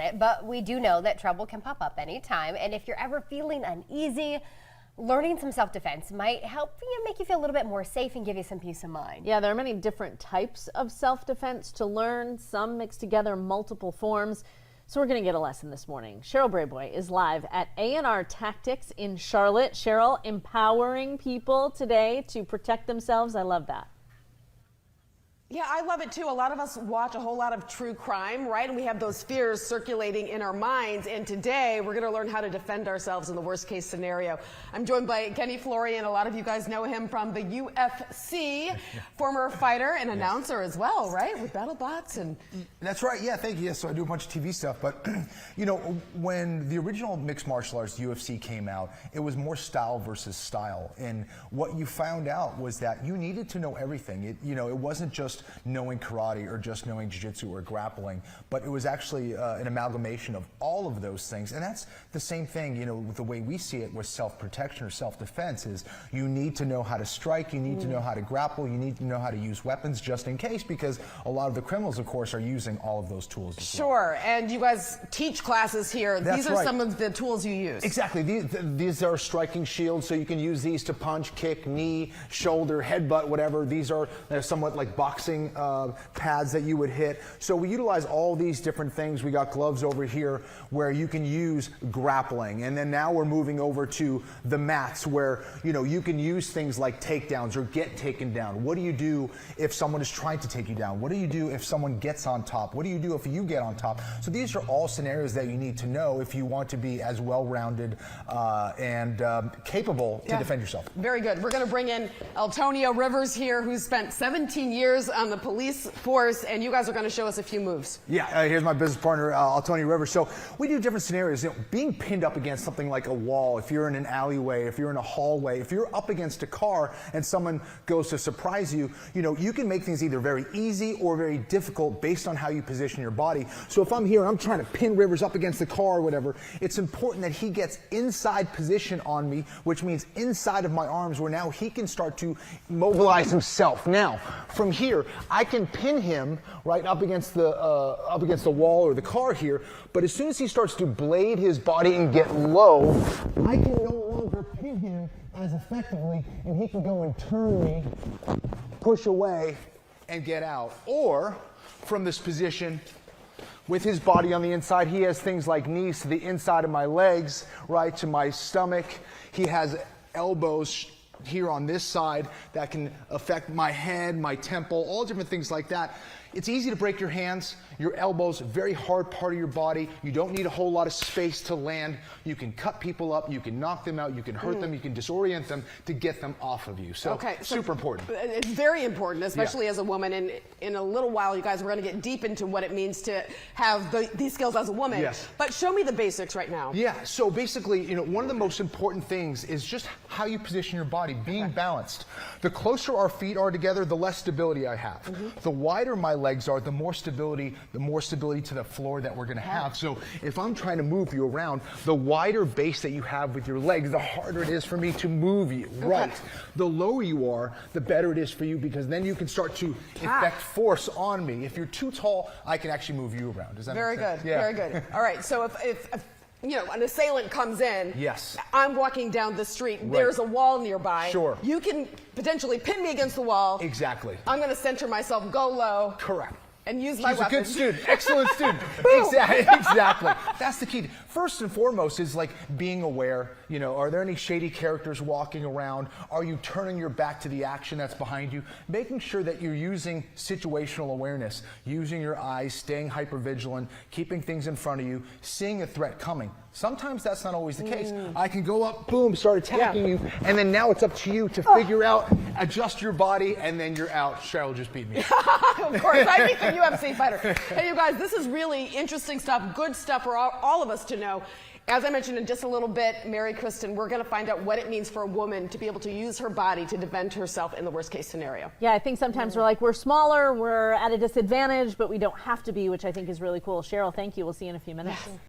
it, but we do know that trouble can pop up anytime. And if you're ever feeling uneasy, learning some self-defense might help make you feel a little bit more safe and give you some peace of mind. Yeah, there are many different types of self-defense to learn, some mix together multiple forms. So we're going to get a lesson this morning. Cheryl Brayboy is live at A&R Tactics in Charlotte. Cheryl, empowering people today to protect themselves. I love that. Yeah, I love it too. A lot of us watch a whole lot of true crime, right? And we have those fears circulating in our minds. And today we're going to learn how to defend ourselves in the worst case scenario. I'm joined by Kenny Florian. A lot of you guys know him from the UFC, former fighter and announcer as well, right? With BattleBots and. That's right. Yeah, thank you. Yes, so I do a bunch of TV stuff. But, you know, when the original mixed martial arts UFC came out, it was more style versus style. And what you found out was that you needed to know everything. It wasn't just knowing karate or just knowing jiu-jitsu or grappling, but it was actually an amalgamation of all of those things. And that's the same thing, with the way we see it with self-protection or self-defense is you need to know how to strike, you need to know how to grapple, you need to know how to use weapons just in case, because a lot of the criminals, of course, are using all of those tools as well. Sure, and you guys teach classes here. That's These are right. some of the tools you use. Exactly. These are striking shields, so you can use these to punch, kick, knee, shoulder, headbutt, whatever. These are somewhat like boxing pads that you would hit. So we utilize all these different things. We got gloves over here where you can use grappling. And then now we're moving over to the mats where, you can use things like takedowns or get taken down. What do you do if someone is trying to take you down? What do you do if someone gets on top? What do you do if you get on top? So these are all scenarios that you need to know if you want to be as well-rounded and capable to defend yourself. Very good. We're going to bring in Antonio Rivers here, who's spent 17 years on the police force, and you guys are going to show us a few moves. Yeah, here's my business partner, Antonio Rivers. So we do different scenarios. Being pinned up against something like a wall, if you're in an alleyway, if you're in a hallway, if you're up against a car and someone goes to surprise you, you can make things either very easy or very difficult based on how you position your body. So if I'm here and I'm trying to pin Rivers up against the car or whatever, it's important that he gets inside position on me, which means inside of my arms, where now he can start to mobilize himself. Now, from here, I can pin him right up against the wall or the car here, but as soon as he starts to blade his body and get low, I can no longer pin him as effectively, and he can go and turn me, push away, and get out. Or from this position, with his body on the inside, he has things like knees to the inside of my legs, right to my stomach. He has elbows here on this side that can affect my head, my temple, all different things like that. It's easy to break your hands, your elbows, very hard part of your body. You don't need a whole lot of space to land. You can cut people up, you can knock them out, you can hurt them, you can disorient them to get them off of you. So, super important. It's very important, especially as a woman. And in a little while, you guys, we're going to get deep into what it means to have these skills as a woman. Yes. But show me the basics right now. Yeah, so basically, one of the most important things is just how you position your body, being balanced. The closer our feet are together, the less stability I have. The wider my legs are, the more stability to the floor that we're going to have. So if I'm trying to move you around, the wider base that you have with your legs, the harder it is for me to move you. Right. The lower you are, the better it is for you, because then you can start to effect force on me. If you're too tall, I can actually move you around. Does that make sense? Very good. Yeah. Very good. All right. So if an assailant comes in. Yes. I'm walking down the street. Right. There's a wall nearby. Sure. You can potentially pin me against the wall. Exactly. I'm going to center myself, go low. Correct. And use my weapon. He's a good student, excellent student. Exactly. That's the key. First and foremost is like being aware. Are there any shady characters walking around? Are you turning your back to the action that's behind you? Making sure that you're using situational awareness, using your eyes, staying hypervigilant, keeping things in front of you, seeing a threat coming. Sometimes that's not always the case. I can go up, boom, start attacking you, and then now it's up to you to figure out, adjust your body, and then you're out. Cheryl just beat me. Of course, I beat the UFC fighter. Hey, you guys, this is really interesting stuff, good stuff for all of us to know. As I mentioned in just a little bit, Mary Kristen, we're going to find out what it means for a woman to be able to use her body to defend herself in the worst case scenario. Yeah, I think sometimes we're smaller, we're at a disadvantage, but we don't have to be, which I think is really cool. Cheryl, thank you. We'll see you in a few minutes. Yes.